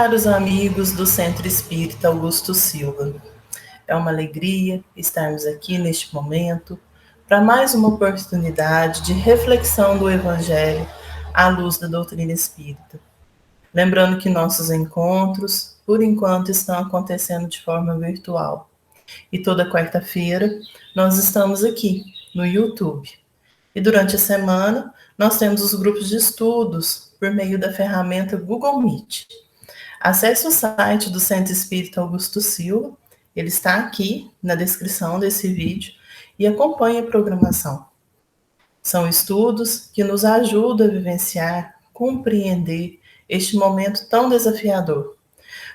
Caros amigos do Centro Espírita Augusto Silva, é uma alegria estarmos aqui neste momento para mais uma oportunidade de reflexão do Evangelho à luz da doutrina espírita. Lembrando que nossos encontros, por enquanto, estão acontecendo de forma virtual. E toda quarta-feira nós estamos aqui no YouTube. E durante a semana nós temos os grupos de estudos por meio da ferramenta Google Meet. Acesse o site do Centro Espírita Augusto Silva, ele está aqui na descrição desse vídeo, e acompanhe a programação. São estudos que nos ajudam a vivenciar, compreender este momento tão desafiador,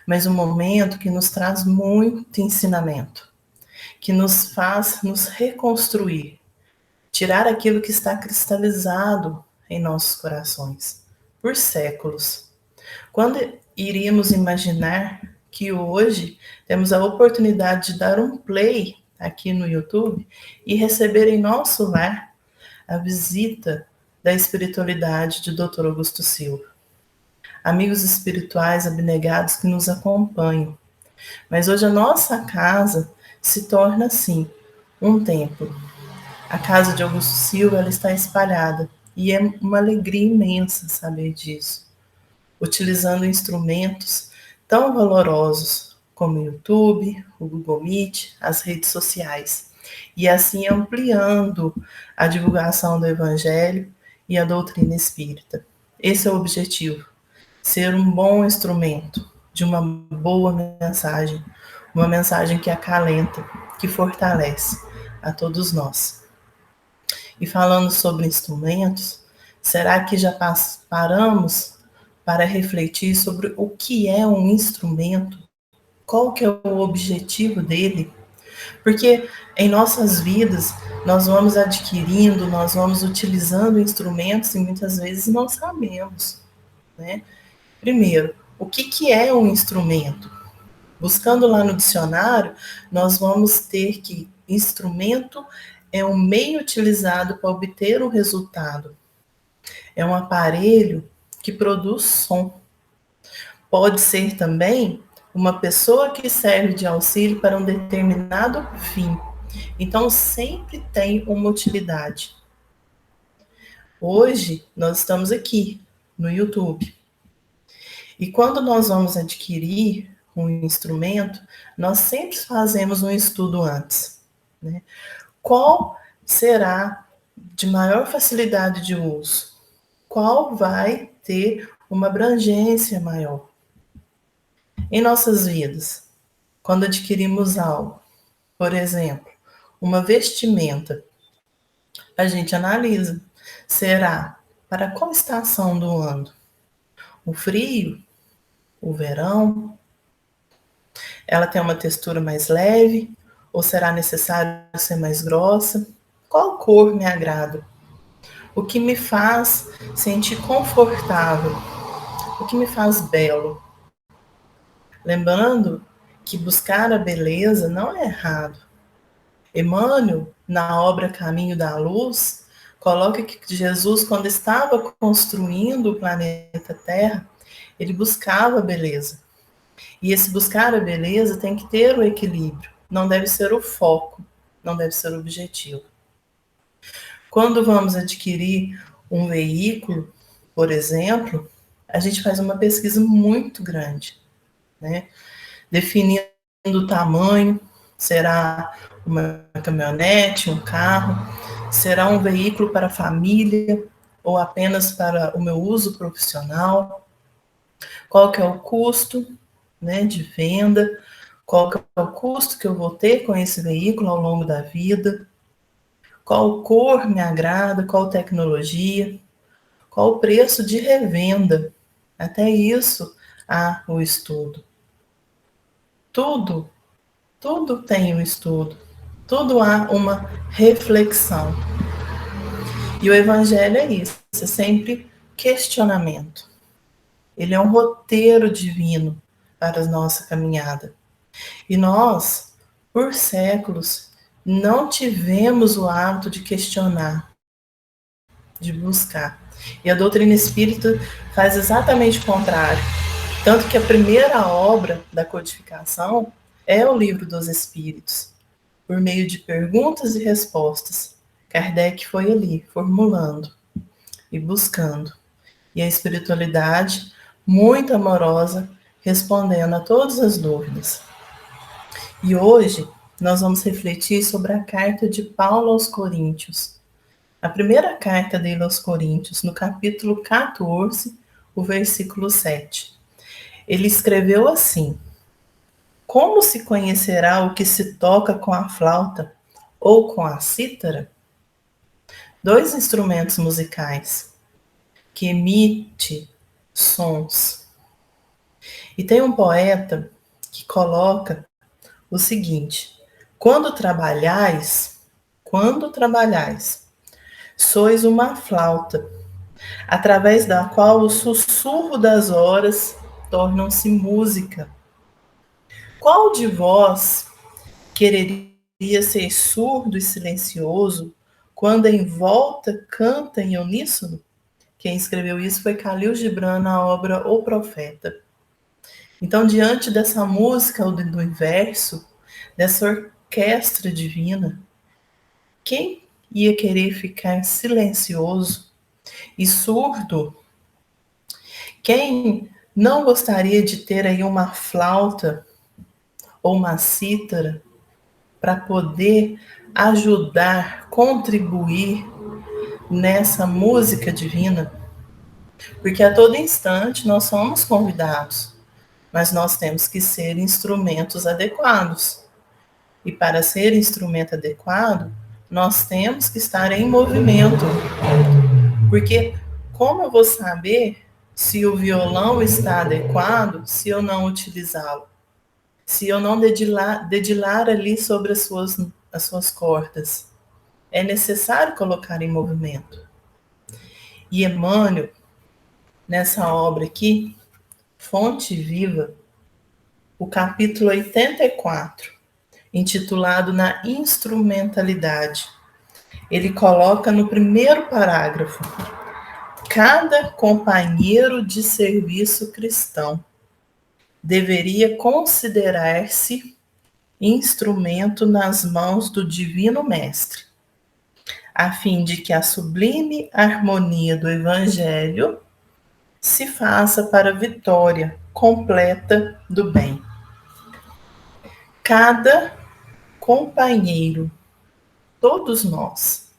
mas um momento que nos traz muito ensinamento, que nos faz nos reconstruir, tirar aquilo que está cristalizado em nossos corações por séculos. Quando iríamos imaginar que hoje temos a oportunidade de dar um play aqui no YouTube e receber em nosso lar a visita da espiritualidade de Dr. Augusto Silva. Amigos espirituais abnegados que nos acompanham. Mas hoje a nossa casa se torna assim, um templo. A casa de Augusto Silva ela está espalhada e é uma alegria imensa saber disso. Utilizando instrumentos tão valorosos como o YouTube, o Google Meet, as redes sociais, e assim ampliando a divulgação do Evangelho e a doutrina espírita. Esse é o objetivo, ser um bom instrumento de uma boa mensagem, uma mensagem que acalenta, que fortalece a todos nós. E falando sobre instrumentos, será que já paramos para refletir sobre o que é um instrumento, qual que é o objetivo dele? Porque em nossas vidas nós vamos adquirindo, nós vamos utilizando instrumentos e muitas vezes não sabemos, né? Primeiro, o que é um instrumento? Buscando lá no dicionário, nós vamos ter que instrumento é um meio utilizado para obter um resultado. É um aparelho que produz som. Pode ser também uma pessoa que serve de auxílio para um determinado fim. Então, sempre tem uma utilidade. Hoje, nós estamos aqui no YouTube. E quando nós vamos adquirir um instrumento, nós sempre fazemos um estudo antes, né? Qual será de maior facilidade de uso? Qual vai ter uma abrangência maior? Em nossas vidas, quando adquirimos algo, por exemplo, uma vestimenta, a gente analisa, será para qual estação do ano? O frio? O verão? Ela tem uma textura mais leve? Ou será necessário ser mais grossa? Qual cor me agrada? O que me faz sentir confortável? O que me faz belo? Lembrando que buscar a beleza não é errado. Emmanuel, na obra Caminho da Luz, coloca que Jesus, quando estava construindo o planeta Terra, ele buscava a beleza. E esse buscar a beleza tem que ter o equilíbrio, não deve ser o foco, não deve ser o objetivo. Quando vamos adquirir um veículo, por exemplo, a gente faz uma pesquisa muito grande, né? Definindo o tamanho, será uma caminhonete, um carro, será um veículo para a família ou apenas para o meu uso profissional, qual que é o custo, né, de venda, qual que é o custo que eu vou ter com esse veículo ao longo da vida, qual cor me agrada, qual tecnologia, qual o preço de revenda, até isso há o estudo. Tudo tem um estudo, tudo há uma reflexão. E o Evangelho é isso, é sempre questionamento. Ele é um roteiro divino para a nossa caminhada. E nós, por séculos, não tivemos o hábito de questionar, de buscar. E a doutrina espírita faz exatamente o contrário. Tanto que a primeira obra da codificação é o Livro dos Espíritos. Por meio de perguntas e respostas, Kardec foi ali formulando e buscando. E a espiritualidade, muito amorosa, respondendo a todas as dúvidas. E hoje nós vamos refletir sobre a carta de Paulo aos Coríntios. A primeira carta dele aos Coríntios, no capítulo 14, o versículo 7. Ele escreveu assim: como se conhecerá o que se toca com a flauta ou com a cítara? Dois instrumentos musicais que emitem sons. E tem um poeta que coloca o seguinte: quando trabalhais, sois uma flauta, através da qual o sussurro das horas tornam-se música. Qual de vós quereria ser surdo e silencioso quando em volta canta em uníssono? Quem escreveu isso foi Khalil Gibran na obra O Profeta. Então, diante dessa música do universo, dessa orquestra divina, quem ia querer ficar silencioso e surdo? Quem não gostaria de ter aí uma flauta ou uma cítara para poder ajudar, contribuir nessa música divina? Porque a todo instante nós somos convidados, mas nós temos que ser instrumentos adequados. E para ser instrumento adequado, nós temos que estar em movimento. Porque como eu vou saber se o violão está adequado se eu não utilizá-lo? Se eu não dedilar ali sobre as suas cordas? É necessário colocar em movimento. E Emmanuel, nessa obra aqui, Fonte Viva, o capítulo 84, intitulado Na Instrumentalidade, ele coloca no primeiro parágrafo: cada companheiro de serviço cristão deveria considerar-se instrumento nas mãos do Divino Mestre, a fim de que a sublime harmonia do Evangelho se faça para a vitória completa do bem. Cada companheiro, todos nós,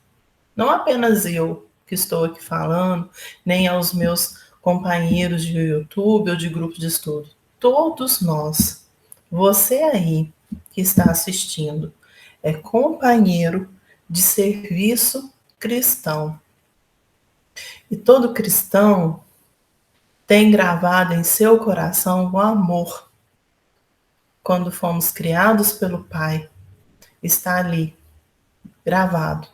não apenas eu que estou aqui falando, nem aos meus companheiros de YouTube ou de grupo de estudo, todos nós, você aí que está assistindo, é companheiro de serviço cristão. E todo cristão tem gravado em seu coração o amor. Quando fomos criados pelo Pai, está ali, gravado,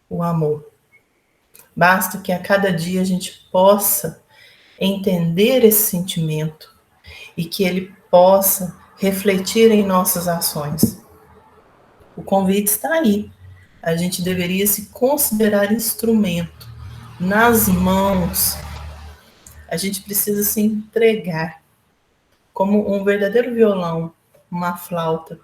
o amor. Basta que a cada dia a gente possa entender esse sentimento e que ele possa refletir em nossas ações. O convite está aí. A gente deveria se considerar instrumento nas mãos. A gente precisa se entregar como um verdadeiro violão, uma flauta.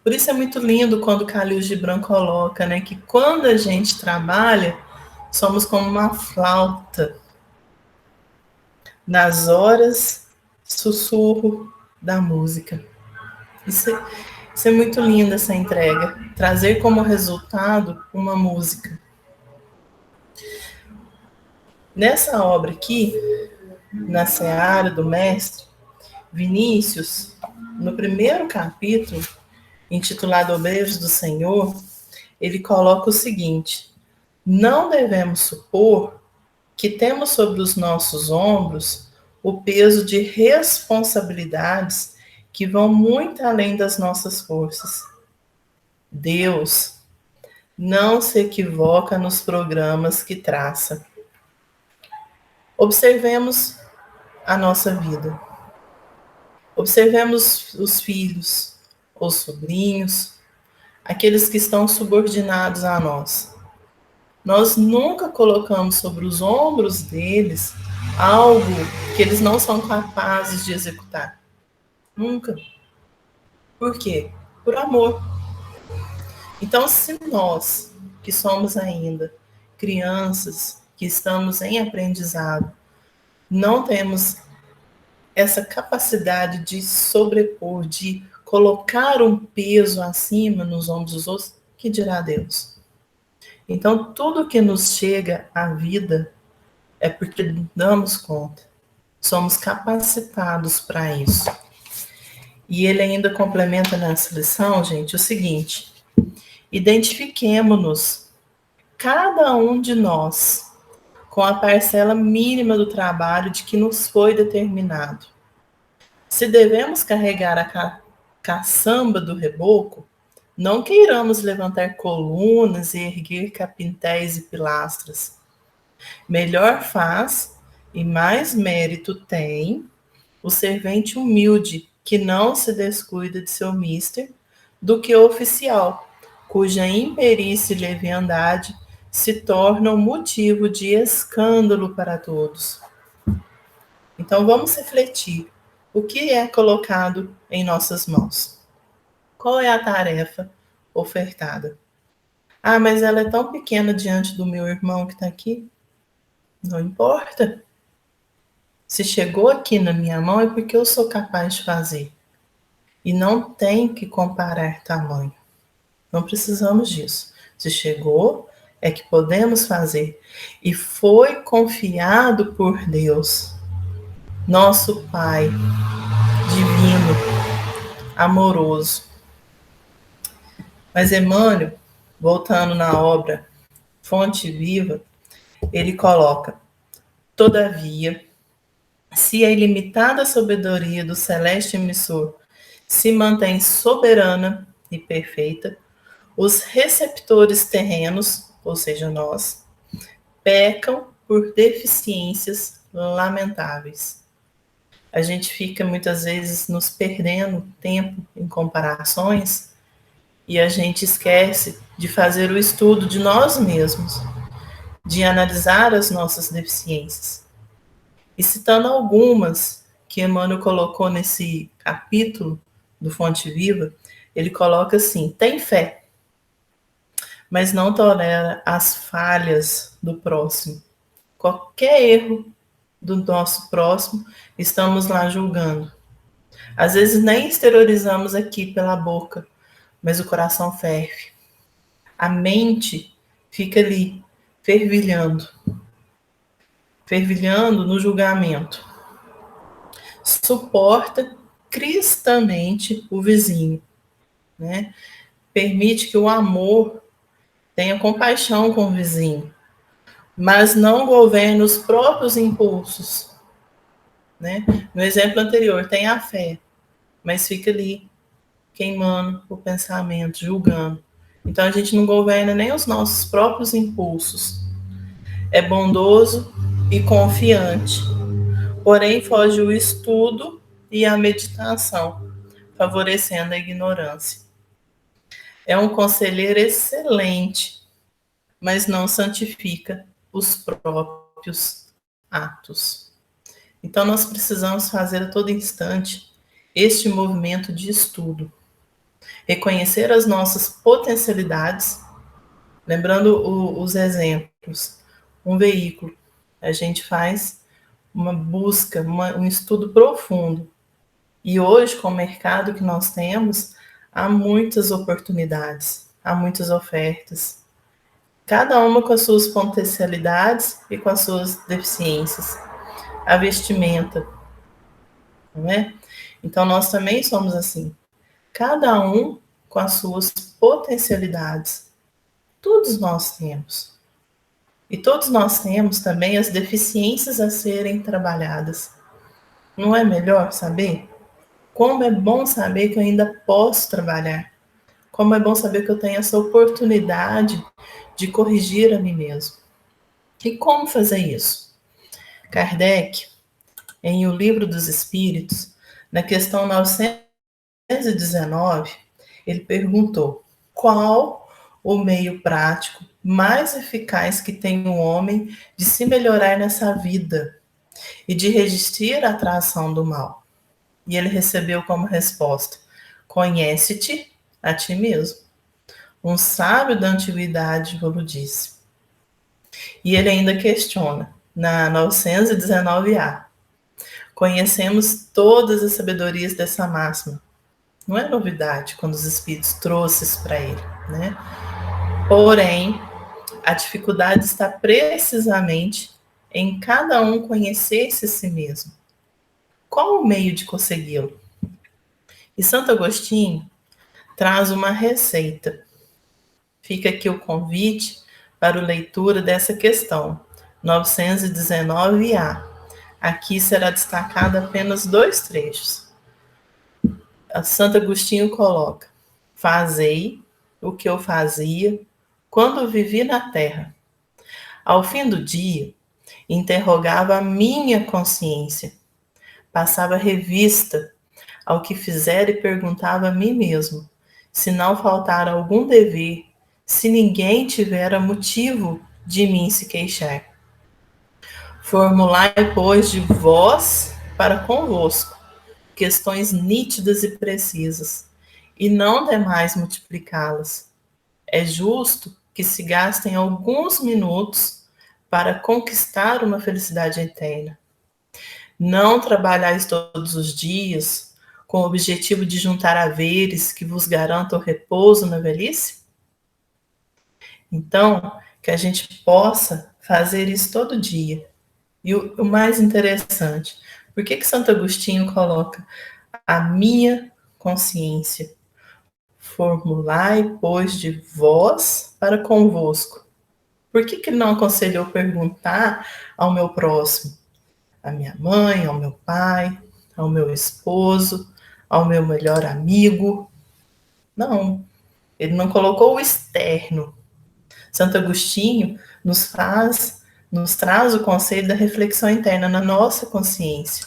Por isso é muito lindo quando Khalil Gibran coloca, né, que quando a gente trabalha, somos como uma flauta. Nas horas, sussurro da música. Isso é muito lindo, essa entrega. Trazer como resultado uma música. Nessa obra aqui, na Seara do Mestre, Vinícius, no primeiro capítulo, intitulado Obreiros do Senhor, ele coloca o seguinte: não devemos supor que temos sobre os nossos ombros o peso de responsabilidades que vão muito além das nossas forças. Deus não se equivoca nos programas que traça. Observemos a nossa vida. Observemos os filhos, os sobrinhos, aqueles que estão subordinados a nós. Nós nunca colocamos sobre os ombros deles algo que eles não são capazes de executar. Nunca. Por quê? Por amor. Então, se nós, que somos ainda crianças, que estamos em aprendizado, não temos essa capacidade de sobrepor, de colocar um peso acima nos ombros dos outros, que dirá Deus? Então, tudo que nos chega à vida é porque damos conta, somos capacitados para isso. E ele ainda complementa nessa lição, gente, o seguinte: identifiquemo-nos, cada um de nós, com a parcela mínima do trabalho de que nos foi determinado. Se devemos carregar a caçamba do reboco, não queiramos levantar colunas e erguer capitéis e pilastras. Melhor faz e mais mérito tem o servente humilde que não se descuida de seu mister do que o oficial, cuja imperícia e leviandade se tornam motivo de escândalo para todos. Então vamos refletir. O que é colocado em nossas mãos? Qual é a tarefa ofertada? Ah, mas ela é tão pequena diante do meu irmão que está aqui. Não importa. Se chegou aqui na minha mão é porque eu sou capaz de fazer. E não tem que comparar tamanho. Não precisamos disso. Se chegou, é que podemos fazer. E foi confiado por Deus, nosso Pai divino, amoroso. Mas Emmanuel, voltando na obra Fonte Viva, ele coloca: todavia, se a ilimitada sabedoria do celeste emissor se mantém soberana e perfeita, os receptores terrenos, ou seja, nós, pecam por deficiências lamentáveis. A gente fica muitas vezes nos perdendo tempo em comparações e a gente esquece de fazer o estudo de nós mesmos, de analisar as nossas deficiências. E citando algumas que Emmanuel colocou nesse capítulo do Fonte Viva, ele coloca assim: tem fé, mas não tolera as falhas do próximo. Qualquer erro do nosso próximo, estamos lá julgando. Às vezes nem exteriorizamos aqui pela boca, mas o coração ferve. A mente fica ali, fervilhando, fervilhando no julgamento. Suporta cristamente o vizinho, né? Permite que o amor tenha compaixão com o vizinho, mas não governa os próprios impulsos, né? No exemplo anterior, tem a fé, mas fica ali queimando o pensamento, julgando. Então a gente não governa nem os nossos próprios impulsos. É bondoso e confiante, porém foge o estudo e a meditação, favorecendo a ignorância. É um conselheiro excelente, mas não santifica os próprios atos. Então nós precisamos fazer a todo instante este movimento de estudo, reconhecer as nossas potencialidades, lembrando os exemplos. Um veículo, a gente faz uma busca, um estudo profundo. E hoje, com o mercado que nós temos, há muitas oportunidades, há muitas ofertas, cada uma com as suas potencialidades e com as suas deficiências. A vestimenta, não é? Então, nós também somos assim, cada um com as suas potencialidades. Todos nós temos. E todos nós temos também as deficiências a serem trabalhadas. Não é melhor saber? Como é bom saber que eu ainda posso trabalhar. Como é bom saber que eu tenho essa oportunidade de corrigir a mim mesmo. E como fazer isso? Kardec, em O Livro dos Espíritos, na questão 919, ele perguntou: qual o meio prático mais eficaz que tem o homem de se melhorar nessa vida e de resistir à atração do mal. E ele recebeu como resposta: conhece-te a ti mesmo. Um sábio da antiguidade o disse. E ele ainda questiona, na 919A. Conhecemos todas as sabedorias dessa máxima. Não é novidade quando os espíritos trouxeram para ele, né? Porém, a dificuldade está precisamente em cada um conhecer-se a si mesmo. Qual o meio de consegui-lo? E Santo Agostinho traz uma receita. Fica aqui o convite para a leitura dessa questão, 919A. Aqui será destacado apenas 2 trechos. Santo Agostinho coloca: fazei o que eu fazia quando vivi na terra. Ao fim do dia, interrogava a minha consciência, passava revista ao que fizera e perguntava a mim mesmo se não faltara algum dever, se ninguém tivera motivo de mim se queixar. Formulai, pois, de vós para convosco questões nítidas e precisas, e não demais multiplicá-las. É justo que se gastem alguns minutos para conquistar uma felicidade eterna. Não trabalhais todos os dias com o objetivo de juntar haveres que vos garantam repouso na velhice? Então, que a gente possa fazer isso todo dia. E o mais interessante, por que Santo Agostinho coloca a minha consciência? Formulai, pois, de vós para convosco. Por que ele não aconselhou perguntar ao meu próximo? À minha mãe, ao meu pai, ao meu esposo, ao meu melhor amigo? Não, ele não colocou o externo. Santo Agostinho nos traz o conselho da reflexão interna na nossa consciência.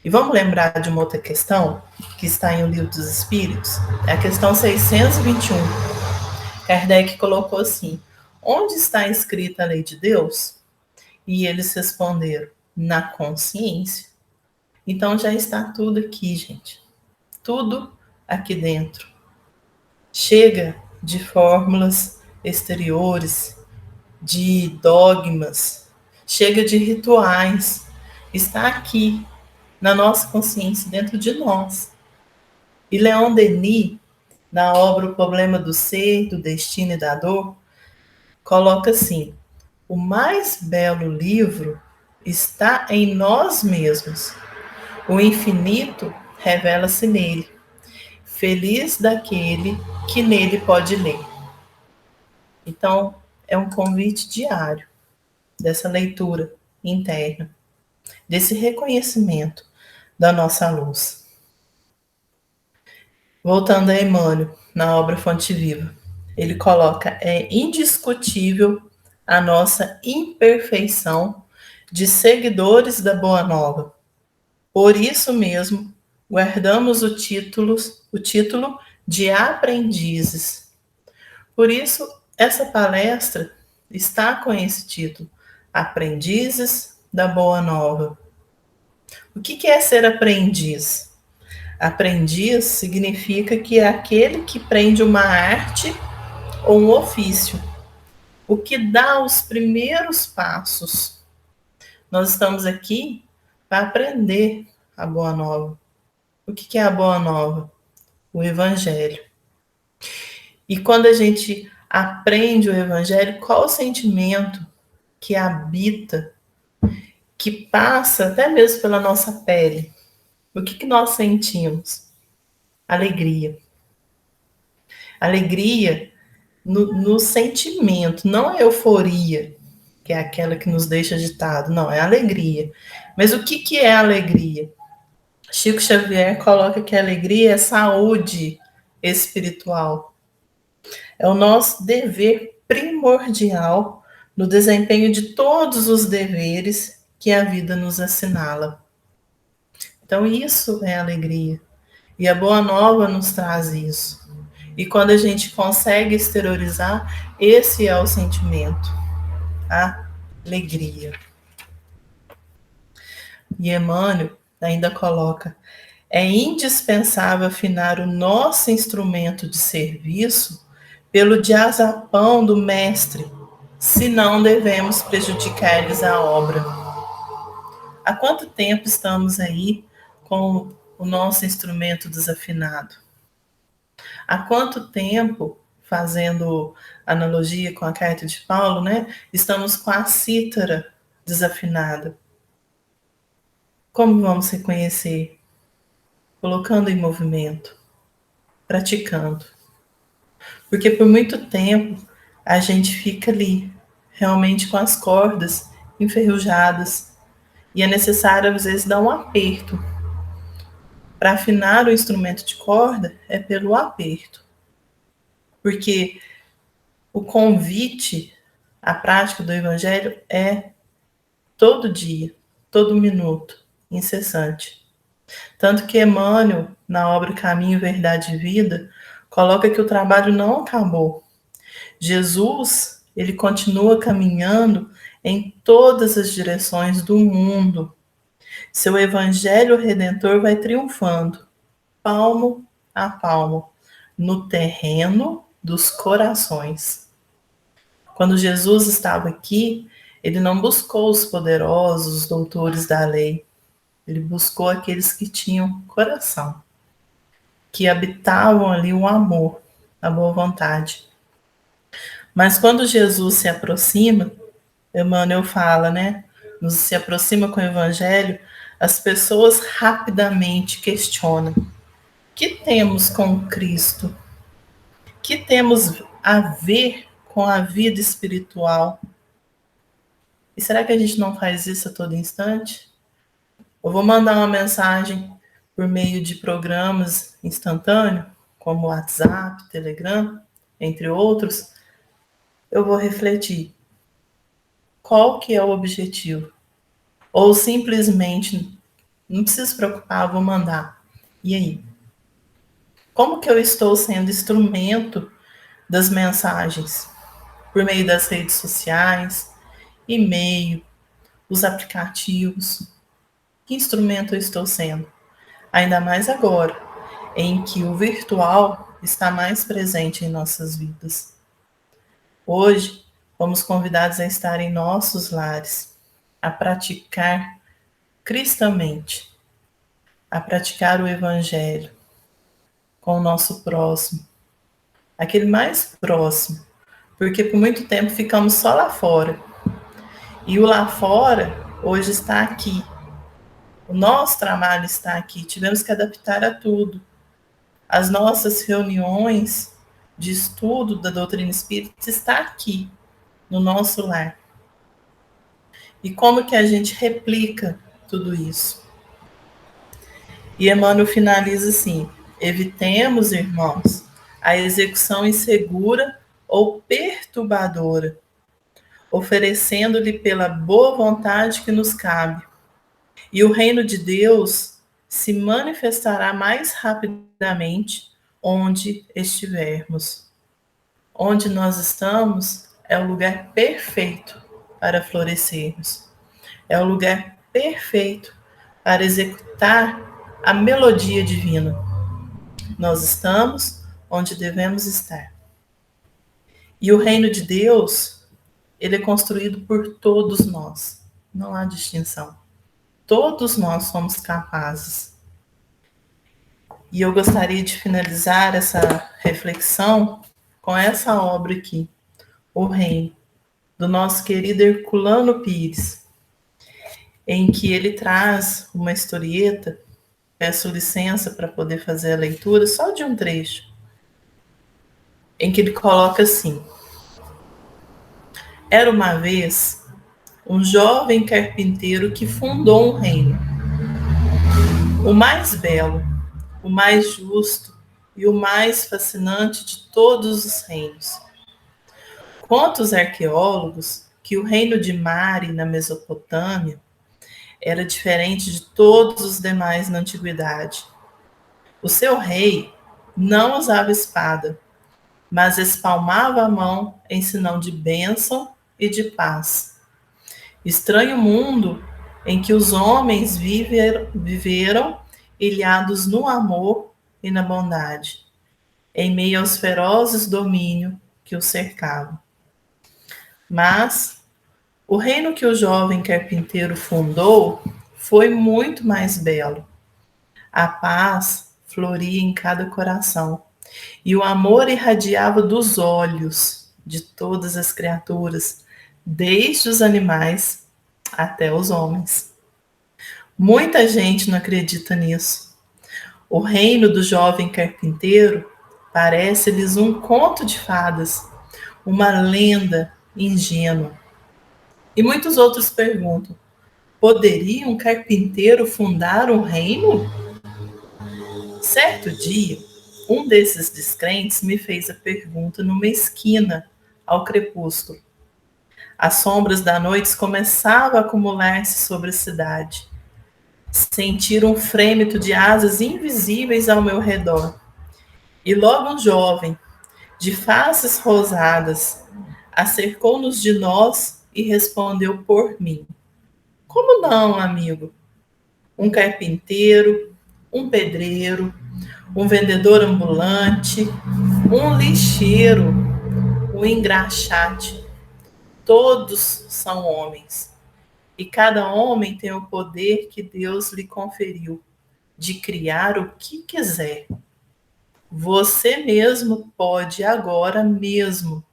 E vamos lembrar de uma outra questão que está em O Livro dos Espíritos? É a questão 621. Kardec colocou assim: onde está escrita a lei de Deus? E eles responderam: na consciência. Então já está tudo aqui, gente. Tudo aqui dentro. Chega de fórmulas exteriores, de dogmas, chega de rituais. Está aqui, na nossa consciência, dentro de nós. E Leon Denis, na obra O Problema do Ser, do Destino e da Dor, coloca assim: o mais belo livro está em nós mesmos. O infinito revela-se nele. Feliz daquele que nele pode ler. Então, é um convite diário dessa leitura interna, desse reconhecimento da nossa luz. Voltando a Emmanuel, na obra Fonte Viva, ele coloca: é indiscutível a nossa imperfeição de seguidores da Boa Nova. Por isso mesmo, guardamos o título de aprendizes. Por isso, essa palestra está com esse título: Aprendizes da Boa Nova. O que é ser aprendiz? Aprendiz significa que é aquele que aprende uma arte ou um ofício, o que dá os primeiros passos. Nós estamos aqui para aprender a Boa Nova. O que é a Boa Nova? O Evangelho. E quando a gente aprende o Evangelho, qual o sentimento que habita, que passa até mesmo pela nossa pele? O que nós sentimos? Alegria. Alegria no sentimento, não é euforia, que é aquela que nos deixa agitado, não, é alegria. Mas o que é alegria? Chico Xavier coloca que a alegria é saúde espiritual. É o nosso dever primordial no desempenho de todos os deveres que a vida nos assinala. Então, isso é alegria. E a Boa Nova nos traz isso. E quando a gente consegue exteriorizar, esse é o sentimento, a alegria. E Emmanuel ainda coloca: é indispensável afinar o nosso instrumento de serviço pelo diazapão do mestre, senão devemos prejudicar-lhes a obra. Há quanto tempo estamos aí com o nosso instrumento desafinado? Há quanto tempo, fazendo analogia com a carta de Paulo, né, estamos com a cítara desafinada? Como vamos reconhecer? Colocando em movimento, praticando. Porque por muito tempo a gente fica ali, realmente com as cordas enferrujadas. E é necessário, às vezes, dar um aperto. Para afinar o instrumento de corda, é pelo aperto. Porque o convite à prática do Evangelho é todo dia, todo minuto, incessante. Tanto que Emmanuel, na obra Caminho, Verdade e Vida, coloca que o trabalho não acabou. Jesus, ele continua caminhando em todas as direções do mundo. Seu evangelho redentor vai triunfando, palmo a palmo, no terreno dos corações. Quando Jesus estava aqui, ele não buscou os poderosos, os doutores da lei. Ele buscou aqueles que tinham coração, que habitavam ali o amor, a boa vontade. Mas quando Jesus se aproxima, Emmanuel fala, né? Se aproxima com o Evangelho, as pessoas rapidamente questionam: que temos com Cristo? Que temos a ver com a vida espiritual? E será que a gente não faz isso a todo instante? Eu vou mandar uma mensagem por meio de programas instantâneos, como WhatsApp, Telegram, entre outros. Eu vou refletir. Qual que é o objetivo? Ou simplesmente, não preciso se preocupar, vou mandar. E aí? Como que eu estou sendo instrumento das mensagens? Por meio das redes sociais, e-mail, os aplicativos. Que instrumento eu estou sendo? Ainda mais agora, em que o virtual está mais presente em nossas vidas. Hoje, fomos convidados a estar em nossos lares, a praticar cristamente, a praticar o Evangelho com o nosso próximo, aquele mais próximo, porque por muito tempo ficamos só lá fora. E o lá fora hoje está aqui. O nosso trabalho está aqui. Tivemos que adaptar a tudo. As nossas reuniões de estudo da doutrina espírita está aqui, no nosso lar. E como que a gente replica tudo isso? E Emmanuel finaliza assim: evitemos, irmãos, a execução insegura ou perturbadora, oferecendo-lhe pela boa vontade que nos cabe. E o reino de Deus se manifestará mais rapidamente onde estivermos. Onde nós estamos é o lugar perfeito para florescermos. É o lugar perfeito para executar a melodia divina. Nós estamos onde devemos estar. E o reino de Deus, ele é construído por todos nós. Não há distinção. Todos nós somos capazes. E eu gostaria de finalizar essa reflexão com essa obra aqui, O Reino, do nosso querido Herculano Pires, em que ele traz uma historieta. Peço licença para poder fazer a leitura só de um trecho, em que ele coloca assim: era uma vez um jovem carpinteiro que fundou um reino, o mais belo, o mais justo e o mais fascinante de todos os reinos. Contam os arqueólogos que o reino de Mari, na Mesopotâmia, era diferente de todos os demais na antiguidade. O seu rei não usava espada, mas espalmava a mão em sinal de bênção e de paz. Estranho mundo em que os homens viveram ilhados no amor e na bondade, em meio aos ferozes domínios que os cercavam. Mas o reino que o jovem carpinteiro fundou foi muito mais belo. A paz floria em cada coração, e o amor irradiava dos olhos de todas as criaturas, desde os animais até os homens. Muita gente não acredita nisso. O reino do jovem carpinteiro parece-lhes um conto de fadas, uma lenda ingênua. E muitos outros perguntam: poderia um carpinteiro fundar um reino? Certo dia, um desses descrentes me fez a pergunta numa esquina, ao crepúsculo. As sombras da noite começavam a acumular-se sobre a cidade. Senti um frêmito de asas invisíveis ao meu redor. E logo um jovem, de faces rosadas, acercou-nos de nós e respondeu por mim. Como não, amigo? Um carpinteiro, um pedreiro, um vendedor ambulante, um lixeiro, um engraxate. Todos são homens. E cada homem tem o poder que Deus lhe conferiu de criar o que quiser. Você mesmo pode agora mesmo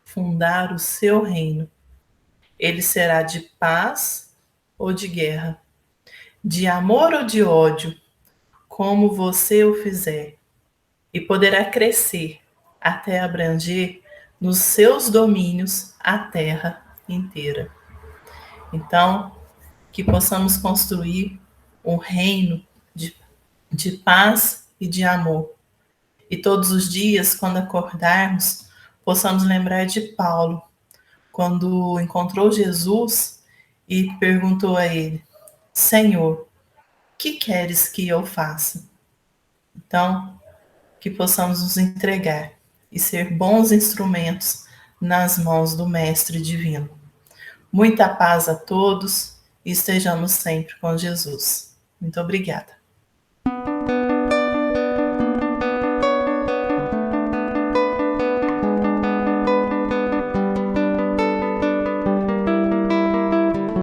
fundar o seu reino. Ele será de paz ou de guerra, de amor ou de ódio, como você o fizer, e poderá crescer até abranger nos seus domínios a terra inteira. Então, que possamos construir um reino de paz e de amor. E todos os dias, quando acordarmos, possamos lembrar de Paulo, quando encontrou Jesus e perguntou a ele: Senhor, que queres que eu faça? Então, que possamos nos entregar e ser bons instrumentos nas mãos do Mestre Divino. Muita paz a todos e estejamos sempre com Jesus. Muito obrigada.